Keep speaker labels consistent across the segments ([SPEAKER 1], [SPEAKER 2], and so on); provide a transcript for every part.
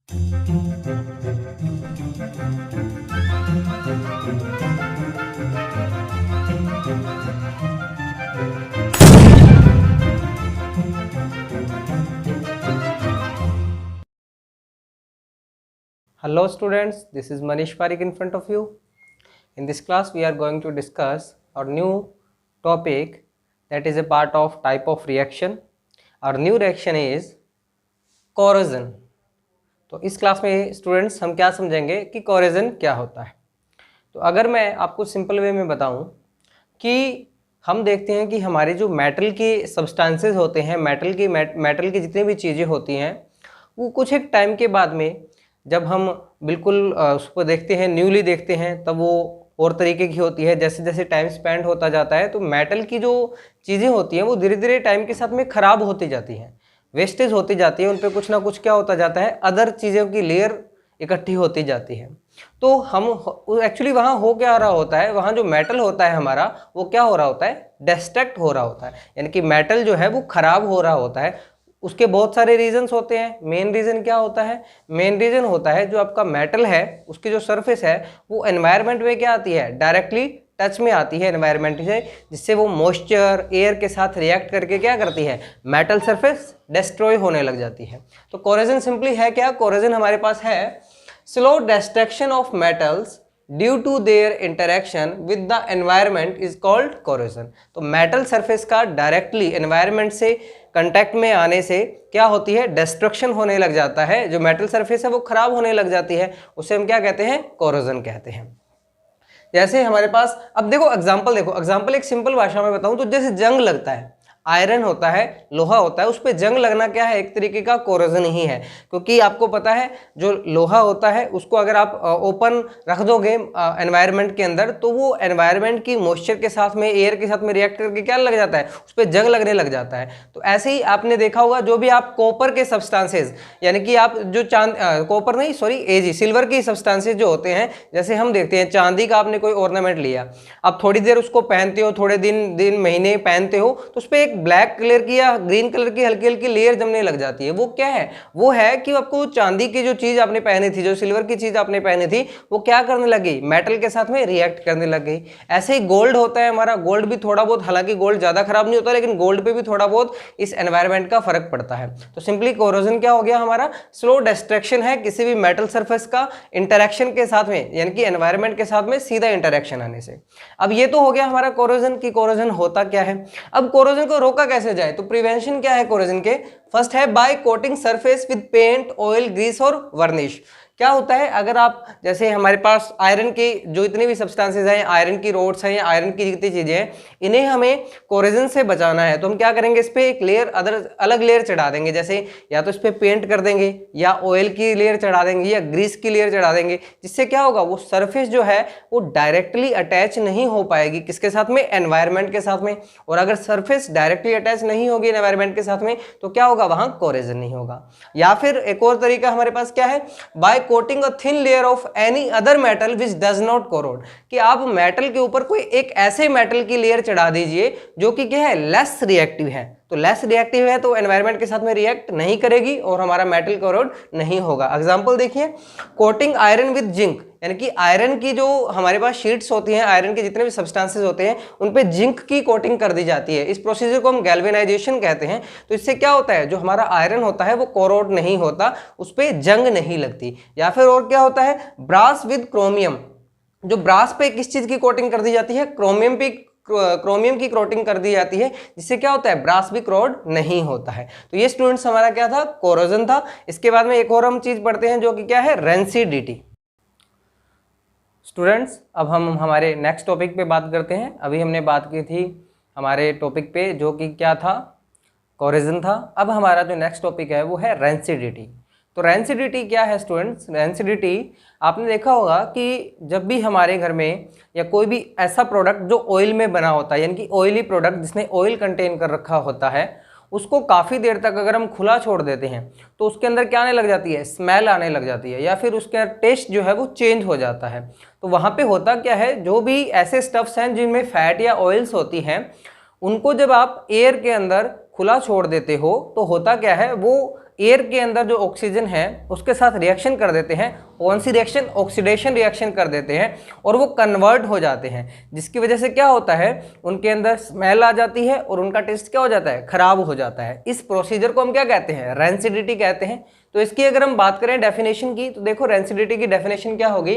[SPEAKER 1] Hello students, this is Manish Parikh in front of you. In this class we are going to discuss our new topic that is a part of type of reaction. Our new reaction is corrosion. तो इस class में students हम क्या समझेंगे कि corrosion क्या होता है। तो अगर मैं आपको सिंपल वे में बताऊं कि हम देखते हैं कि हमारे जो मेटल के सब्सटेंसेस होते हैं, मेटल की जितनी भी चीज़ें होती हैं, वो कुछ एक टाइम के बाद में जब हम बिल्कुल उसको देखते हैं, न्यूली देखते हैं, तब वो और तरीके की होती है। जैसे जैसे टाइम स्पेंड होता जाता है तो मेटल की जो चीज़ें होती हैं वो धीरे धीरे टाइम के साथ में ख़राब होती जाती हैं, वेस्टेज होती जाती है, उन पर कुछ ना कुछ क्या होता जाता है, अदर चीज़ों की लेयर इकट्ठी होती जाती है। तो हम एक्चुअली वहाँ हो क्या रहा होता है, वहाँ जो मेटल होता है हमारा वो क्या हो रहा होता है, डिस्ट्रैक्ट हो रहा होता है, यानी कि मेटल जो है वो ख़राब हो रहा होता है। उसके बहुत सारे रीजंस होते हैं। मेन रीज़न क्या होता है, मेन रीज़न होता है जो आपका मेटल है उसकी जो सरफेस है वो एनवायरनमेंट में क्या आती है, डायरेक्टली टच में आती है एनवायरनमेंट से, जिससे वो मॉइस्चर एयर के साथ रिएक्ट करके क्या करती है, मेटल सरफेस डिस्ट्रॉय होने लग जाती है। तो कोरोजन सिंपली है क्या, कोरोजन हमारे पास है slow destruction of metals due to their interaction with the environment is called corrosion. तो मेटल सरफेस का डायरेक्टली एनवायरनमेंट से कांटेक्ट में आने से क्या होती है, डिस्ट्रक्शन होने लग जाता है, जो मेटल सरफेस है वो खराब होने लग जाती है, उसे हम क्या कहते हैं, कोरोजन कहते हैं। जैसे हमारे पास अब देखो एग्जांपल, देखो एग्जांपल एक सिंपल भाषा में बताऊं तो जैसे जंग लगता है, आयरन होता है, लोहा होता है, उस पर जंग लगना क्या है, एक तरीके का कोरोजन ही है। क्योंकि आपको पता है जो लोहा होता है उसको अगर आप ओपन रख दोगे एनवायरनमेंट के अंदर तो वो एनवायरनमेंट की मॉइस्चर के साथ में, एयर के साथ में रिएक्ट करके क्या लग जाता है, उस पर जंग लगने लग जाता है। तो ऐसे ही आपने देखा होगा जो भी आप कॉपर के सब्सटेंसेज, यानी कि आप जो कॉपर नहीं सॉरी सिल्वर की सब्सटेंसेज जो होते हैं, जैसे हम देखते हैं चांदी का आपने कोई ऑर्नामेंट लिया, आप थोड़ी देर उसको पहनते हो, थोड़े दिन महीने पहनते हो, तो उस पर एक ब्लैक कलर की या ग्रीन कलर की हल्की हल्की लेयर जमने लग जाती है। वो क्या है, वो है कि आपको चांदी की जो चीज आपने पहनी थी, जो सिल्वर की चीज आपने पहनी थी, वो क्या करने लगी, मेटल के साथ में रिएक्ट करने लग गई। ऐसे ही गोल्ड होता है हमारा, गोल्ड भी थोड़ा बहुत, हालांकि गोल्ड ज्यादा खराब नहीं होता, लेकिन गोल्ड पे भी थोड़ा बहुत इस एनवायरनमेंट का फर्क पड़ता है। तो सिंपली कोरोजन क्या हो गया हमारा, स्लो डिस्ट्रक्शन है किसी भी मेटल सरफेस का इंटरेक्शन के साथ में, यानी कि एनवायरनमेंट के साथ में सीधा इंटरेक्शन आने से। अब ये तो हो गया हमारा कोरोजन की, कोरोजन होता क्या है। अब कोरोजन को रोका कैसे जाए, तो प्रिवेंशन क्या है कोरोजन के, फर्स्ट है by coating surface with paint, oil, grease और वर्निश। क्या होता है, अगर आप जैसे हमारे पास आयरन के जो इतने भी सब्सटेंसेज हैं, आयरन की रोड्स हैं या आयरन की जितनी चीजें हैं, इन्हें हमें कोरोजन से बचाना है, तो हम क्या करेंगे, इस पे एक लेयर अलग लेयर चढ़ा देंगे। जैसे या तो इस पे पेंट कर देंगे, या ऑयल की लेयर चढ़ा देंगे, या ग्रीस की लेयर चढ़ा देंगे, जिससे क्या होगा, वो सरफेस जो है वो डायरेक्टली अटैच नहीं हो पाएगी किसके साथ में, एनवायरनमेंट के साथ में। और अगर सरफेस डायरेक्टली अटैच नहीं होगी एनवायरनमेंट के साथ में तो क्या होगा, वहां कोरोजन नहीं होगा। या फिर एक और तरीका हमारे पास क्या है, by coating a thin layer of any other metal which does not corrode, कि आप मेटल के ऊपर कोई एक ऐसे मेटल की लेयर चढ़ा दीजिए जो कि क्या है, लेस रिएक्टिव है। तो लेस रिएक्टिव है तो एनवायरनमेंट के साथ में रिएक्ट नहीं करेगी और हमारा मेटल कोरोड नहीं होगा। एग्जांपल देखिए, कोटिंग आयरन विद जिंक, यानी कि आयरन की जो हमारे पास शीट्स होती हैं, आयरन के जितने भी सब्सटेंसेस होते हैं उन पे जिंक की कोटिंग कर दी जाती है। इस प्रोसीजर को हम गैल्वेनाइजेशन कहते हैं। तो इससे क्या होता है, जो हमारा आयरन होता है वो कोरोड नहीं होता, उस पर जंग नहीं लगती। या फिर और क्या होता है, ब्रास विद क्रोमियम, जो ब्रास पे किस चीज की कोटिंग कर दी जाती है, क्रोमियम की कोटिंग कर दी जाती है, जिससे क्या होता है, ब्रास भी कोरोड नहीं होता है। तो ये स्टूडेंट्स हमारा क्या था, कोरोजन था। इसके बाद में एक और हम चीज पढ़ते हैं जो कि क्या है, रेंसिडिटी। स्टूडेंट्स अब हम हमारे नेक्स्ट टॉपिक पे बात करते हैं। अभी हमने बात की थी हमारे टॉपिक पे जो कि क्या था, कोरोजन था। अब हमारा जो नेक्स्ट टॉपिक है वो है रेंसिडिटी। तो रेंसिडिटी क्या है स्टूडेंट्स, रेंसिडिटी आपने देखा होगा कि जब भी हमारे घर में या कोई भी ऐसा प्रोडक्ट जो ऑयल में बना होता है, यानी कि ऑयली प्रोडक्ट जिसने ऑयल कंटेन कर रखा होता है, उसको काफ़ी देर तक अगर हम खुला छोड़ देते हैं तो उसके अंदर क्या आने लग जाती है, स्मेल आने लग जाती है, या फिर उसका टेस्ट जो है वो चेंज हो जाता है। तो वहाँ पे होता क्या है, जो भी ऐसे स्टफ्स हैं जिनमें फैट या ऑयल्स होती हैं, उनको जब आप एयर के अंदर खुला छोड़ देते हो तो होता क्या है, वो एयर के अंदर जो ऑक्सीजन है उसके साथ रिएक्शन कर देते हैं। कौन सी रिएक्शन? ऑक्सीडेशन रिएक्शन कर देते हैं और वो कन्वर्ट हो जाते हैं, जिसकी वजह से क्या होता है, उनके अंदर स्मेल आ जाती है और उनका टेस्ट क्या हो जाता है, खराब हो जाता है। इस प्रोसीजर को हम क्या कहते हैं? रैंसिडिटी कहते हैं। तो इसकी अगर हम बात करें डेफिनेशन की, तो देखो रैंसिडिटी की डेफिनेशन क्या होगी?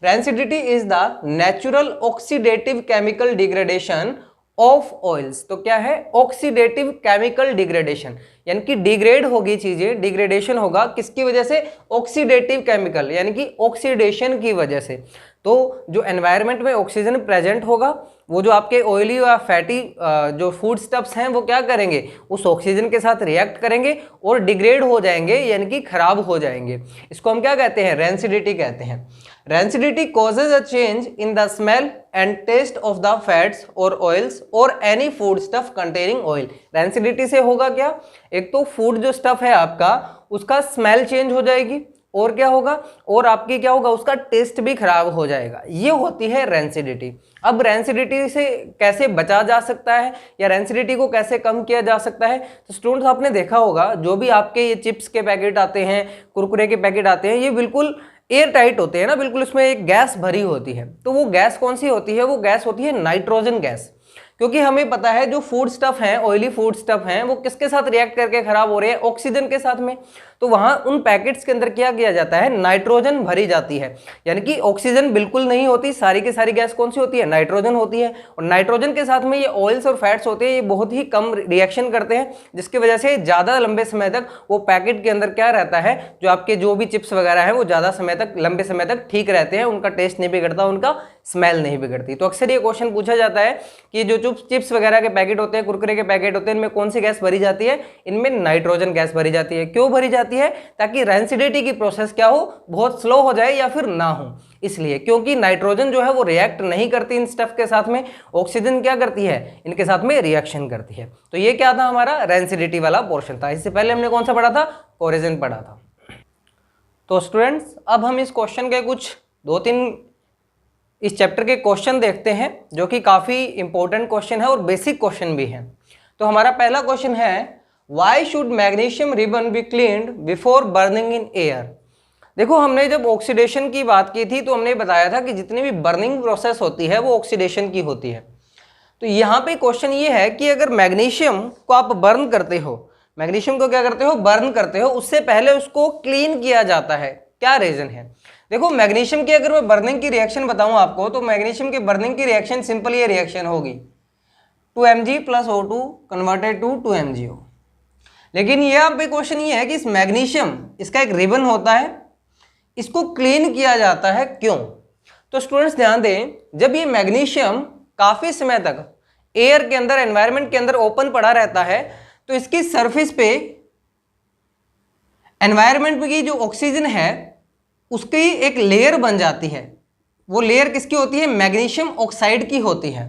[SPEAKER 1] Rancidity is the natural oxidative chemical degradation of oils. तो क्या है? ऑक्सीडेटिव केमिकल डिग्रेडेशन, यानी कि डिग्रेड होगी चीजें, डिग्रेडेशन होगा किसकी वजह से? ऑक्सीडेटिव केमिकल, यानी कि ऑक्सीडेशन की वजह से। तो जो एनवायरनमेंट में ऑक्सीजन प्रेजेंट होगा, वो जो आपके ऑयली या फैटी जो फूड स्टफ्स हैं वो क्या करेंगे? उस ऑक्सीजन के साथ रिएक्ट करेंगे और डिग्रेड हो जाएंगे, यानी कि खराब हो जाएंगे। इसको हम क्या कहते हैं? रैंसिडिटी कहते हैं। Rancidity causes a change in the smell and taste of the fats और ऑयल्स और any food stuff containing oil. Rancidity से होगा क्या? एक तो फूड जो स्टफ है आपका, उसका स्मेल चेंज हो जाएगी, और क्या होगा, और आपकी क्या होगा, उसका टेस्ट भी खराब हो जाएगा। ये होती है रैंसिडिटी। अब रैंसिडिटी से कैसे बचा जा सकता है या रैंसिडिटी को कैसे कम किया जा सकता है? तो स्टूडेंट्स, आपने देखा होगा जो भी आपके ये चिप्स के पैकेट आते हैं, कुरकुरे के पैकेट आते हैं, ये बिल्कुल एयर टाइट होते हैं ना, बिल्कुल उसमें एक गैस भरी होती है। तो वो गैस कौन सी होती है? वो गैस होती है नाइट्रोजन गैस। क्योंकि हमें पता है जो फूड स्टफ हैं, ऑयली फूड स्टफ हैं, वो किसके साथ रिएक्ट करके खराब हो रहे हैं? ऑक्सीजन के साथ में। तो वहां उन पैकेट्स के अंदर क्या किया जाता है? नाइट्रोजन भरी जाती है, यानी कि ऑक्सीजन बिल्कुल नहीं होती, सारी की सारी गैस कौन सी होती है? नाइट्रोजन होती है। और नाइट्रोजन के साथ में ये ऑयल्स और फैट्स होते हैं, ये बहुत ही कम रिएक्शन करते हैं, जिसकी वजह से ज्यादा लंबे समय तक वो पैकेट के अंदर क्या रहता है, जो आपके जो भी चिप्स वगैरह है वो ज्यादा समय तक, लंबे समय तक ठीक रहते हैं, उनका टेस्ट नहीं बिगड़ता, उनका स्मेल नहीं बिगड़ती। तो अक्सर ये क्वेश्चन पूछा जाता है कि जो चिप्स वगैरह के पैकेट होते हैं, कुरकुरे के पैकेट होते हैं, इनमें कौन सी गैस भरी जाती है? इनमें नाइट्रोजन गैस भरी जाती है। क्यों भरी जाती है? ताकि रैंसिडिटी की प्रोसेस क्या हो, बहुत स्लो हो जाए या फिर ना हो, इसलिए। क्योंकि नाइट्रोजन जो है वो रिएक्ट नहीं करती इन स्टफ के साथ में, ऑक्सीजन क्या करती है? इनके साथ में रिएक्शन करती है। तो ये क्या था? हमारा रैंसिडिटी वाला पोर्शन था। इससे पहले हमने कौन सा पढ़ा था? कोरेजन पढ़ा था। तो स्टूडेंट्स, अब हम इस क्वेश्चन के कुछ 2-3 इस चैप्टर के क्वेश्चन देखते हैं, जो कि काफी इंपॉर्टेंट क्वेश्चन है और बेसिक क्वेश्चन भी है। तो हमारा पहला क्वेश्चन है, why should magnesium ribbon be cleaned before burning in air? देखो, हमने जब ऑक्सीडेशन की बात की थी तो हमने बताया था कि जितनी भी बर्निंग प्रोसेस होती है वो ऑक्सीडेशन की होती है। तो यहाँ पे क्वेश्चन ये है कि अगर मैग्नीशियम को आप बर्न करते हो, मैग्नीशियम को क्या करते हो? बर्न करते हो, उससे पहले उसको क्लीन किया जाता है। क्या रीजन है? देखो, मैग्नीशियम की अगर मैं बर्निंग की रिएक्शन बताऊं आपको, तो मैग्नीशियम की बर्निंग की रिएक्शन सिंपल ये रिएक्शन होगी, 2Mg + O2 converted to 2MgO। लेकिन यहाँ पे क्वेश्चन ये है कि इस मैग्नीशियम, इसका एक रिबन होता है, इसको क्लीन किया जाता है, क्यों? तो स्टूडेंट्स ध्यान दें, जब ये मैग्नीशियम काफी समय तक एयर के अंदर, एनवायरनमेंट के अंदर ओपन पड़ा रहता है, तो इसकी सरफेस पे एनवायरनमेंट में की जो ऑक्सीजन है उसकी एक लेयर बन जाती है। वो लेयर किसकी होती है? मैग्नीशियम ऑक्साइड की होती है।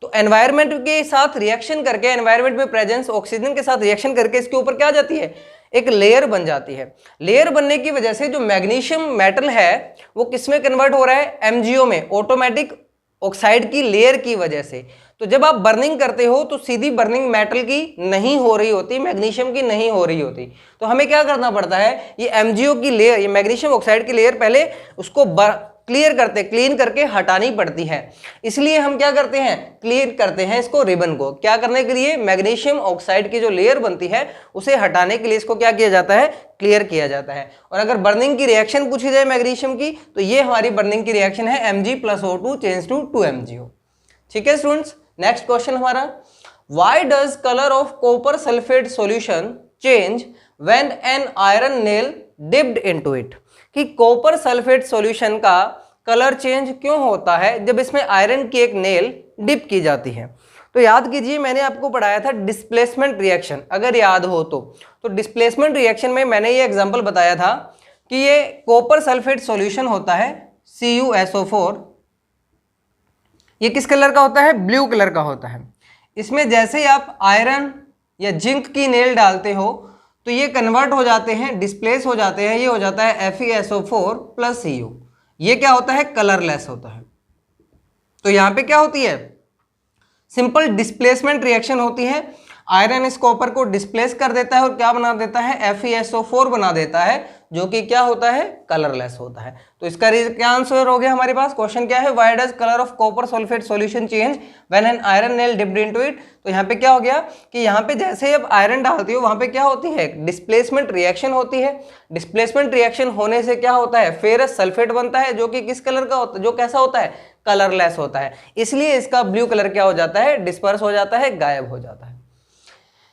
[SPEAKER 1] तो एनवायरनमेंट के साथ रिएक्शन करके, एनवायरनमेंट में प्रेजेंस ऑक्सीजन के साथ रिएक्शन करके इसके ऊपर क्या आ जाती है? एक लेयर बन जाती है। लेयर बनने की वजह से जो मैग्नीशियम मेटल है वो किस में कन्वर्ट हो रहा है? MgO में, ऑटोमेटिक ऑक्साइड की लेयर की वजह से। तो जब आप बर्निंग करते हो तो सीधी बर्निंग मेटल की नहीं हो रही होती, मैग्नीशियम की नहीं हो रही होती। तो हमें क्या करना पड़ता है? ये MgO की लेयर, ये मैग्नीशियम ऑक्साइड की लेयर, पहले उसको क्लीन करके हटानी पड़ती है। इसलिए हम क्या करते हैं? क्लियर करते हैं इसको, रिबन को। क्या करने के लिए? मैग्नीशियम ऑक्साइड की जो लेयर बनती है उसे हटाने के लिए इसको क्या किया जाता है? क्लियर किया जाता है। और अगर बर्निंग की रिएक्शन पूछी जाए मैग्नीशियम की, तो ये हमारी बर्निंग की रिएक्शन है, Mg + O2 change to 2MgO। ठीक है स्टूडेंट्स, नेक्स्ट क्वेश्चन हमारा, why does colour of copper sulphate solution change when an iron nail dipped into it? कि कॉपर सल्फेट सॉल्यूशन का कलर चेंज क्यों होता है जब इसमें आयरन की एक नेल डिप की जाती है? तो याद कीजिए, मैंने आपको पढ़ाया था डिस्प्लेसमेंट रिएक्शन, अगर याद हो तो डिस्प्लेसमेंट रिएक्शन में मैंने ये एग्जांपल बताया था कि ये कॉपर सल्फेट सॉल्यूशन होता है CuSO4, ये किस कलर का होता है? ब्लू कलर का होता है। इसमें जैसे ही आप आयरन या जिंक की नेल डालते हो तो ये कन्वर्ट हो जाते हैं, डिस्प्लेस हो जाते हैं, ये हो जाता है FeSO4 + Cu। ये क्या होता है? कलरलेस होता है। तो यहाँ पे क्या होती है? सिंपल डिस्प्लेसमेंट रिएक्शन होती है। आयरन इस कॉपर को डिस्प्लेस कर देता है और क्या बना देता है, FeSO4 बना देता है, जो कि क्या होता है, कलरलेस होता है। तो इसका क्या आंसर हो गया हमारे पास, क्वेश्चन क्या है, why does colour of copper sulphate solution change when an iron nail dipped into it. तो यहाँ पे क्या हो गया कि यहाँ पे जैसे अब आयरन डालती हो वहां पे क्या होती है, डिस्प्लेसमेंट रिएक्शन होती है। डिस्प्लेसमेंट रिएक्शन होने से क्या होता है, फेरस सल्फेट बनता है, जो कि किस कलर का होता है, जो कैसा होता है, कलरलेस होता है। इसलिए इसका ब्लू कलर क्या हो जाता है, डिस्पर्स हो जाता है, गायब हो जाता है।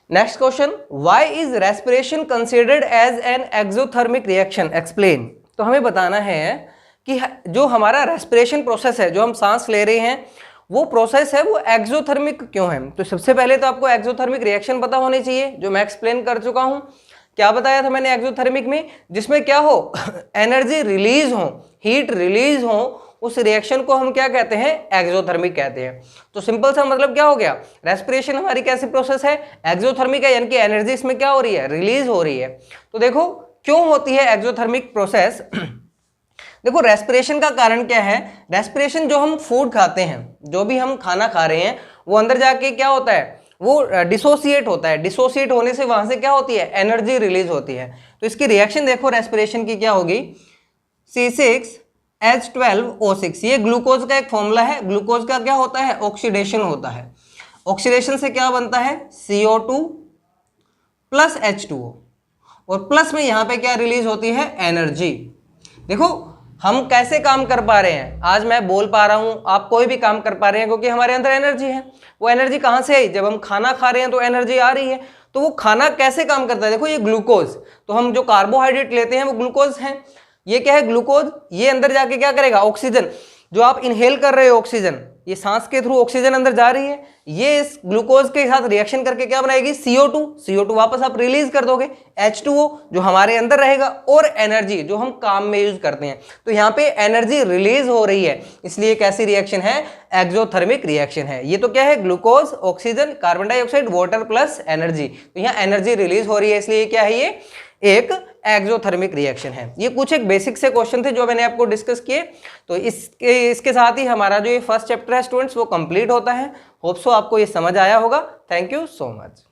[SPEAKER 1] Next question, why is respiration considered as an exothermic reaction, explain. तो हमें बताना है कि जो हमारा रेस्पिरेशन प्रोसेस है, जो हम सांस ले रहे हैं, वो प्रोसेस है वो एक्सोथर्मिक क्यों है। तो सबसे पहले तो आपको एक्सोथर्मिक रिएक्शन पता होनी चाहिए, जो मैं एक्सप्लेन कर चुका हूं। क्या बताया था मैंने एक्सोथर्मिक में, जिसमें क्या हो, एनर्जी रिलीज हो, हीट रिलीज हो, उस रिएक्शन को हम क्या कहते हैं, एक्सोथर्मिक कहते हैं। तो सिंपल सा मतलब क्या हो गया, रेस्पिरेशन हमारी कैसी प्रोसेस है, एक्सोथर्मिक है, यानी कि एनर्जी इसमें क्या हो रही है, रिलीज हो रही है। तो देखो क्यों होती है एक्सोथर्मिक प्रोसेस। देखो रेस्पिरेशन का कारण क्या है, रेस्पिरेशन जो हम फूड खाते हैं, जो भी हम खाना खा रहे हैं, वो अंदर जाके क्या होता है, वो डिसोसिएट होता है। डिसोसिएट होने से वहां से क्या होती है, एनर्जी रिलीज होती है। तो इसकी रिएक्शन देखो रेस्पिरेशन की क्या होगी, C6H12O6, ये ग्लूकोज का एक फॉर्मूला है। ग्लूकोज का क्या होता है, ऑक्सीडेशन होता है। ऑक्सीडेशन से क्या बनता है, CO2 प्लस H2O, और प्लस में यहां पे क्या रिलीज होती है, एनर्जी। देखो हम कैसे काम कर पा रहे हैं, आज मैं बोल पा रहा हूं, आप कोई भी काम कर पा रहे हैं, क्योंकि हमारे अंदर एनर्जी है। वो एनर्जी कहां से आई, जब हम खाना खा रहे हैं तो एनर्जी आ रही है। तो वो खाना कैसे काम करता है, देखो ये ग्लूकोज, तो हम जो कार्बोहाइड्रेट लेते हैं वो ग्लूकोज है। ये क्या है, ग्लूकोज, ये अंदर जाके क्या करेगा, ऑक्सीजन, जो आप इनहेल कर रहे हो ऑक्सीजन, ये सांस के थ्रू ऑक्सीजन अंदर जा रही है, ये इस ग्लूकोज के साथ रिएक्शन करके क्या बनाएगी, CO2 वापस आप रिलीज कर दोगे, H2O जो हमारे अंदर रहेगा, और एनर्जी जो हम काम में यूज करते हैं। तो यहाँ पे एनर्जी रिलीज हो रही है, इसलिए कैसी रिएक्शन है, एक्सोथर्मिक रिएक्शन है। ये तो क्या है, glucose, oxygen, carbon dioxide, water plus energy. तो यहाँ एनर्जी रिलीज हो रही है, इसलिए क्या है, ये एक एक्सोथर्मिक रिएक्शन है। ये कुछ एक बेसिक से क्वेश्चन थे जो मैंने आपको डिस्कस किए। तो इसके साथ ही हमारा जो ये फर्स्ट चैप्टर है स्टूडेंट्स, वो कंप्लीट होता है। होप सो आपको ये समझ आया होगा। Thank you so much.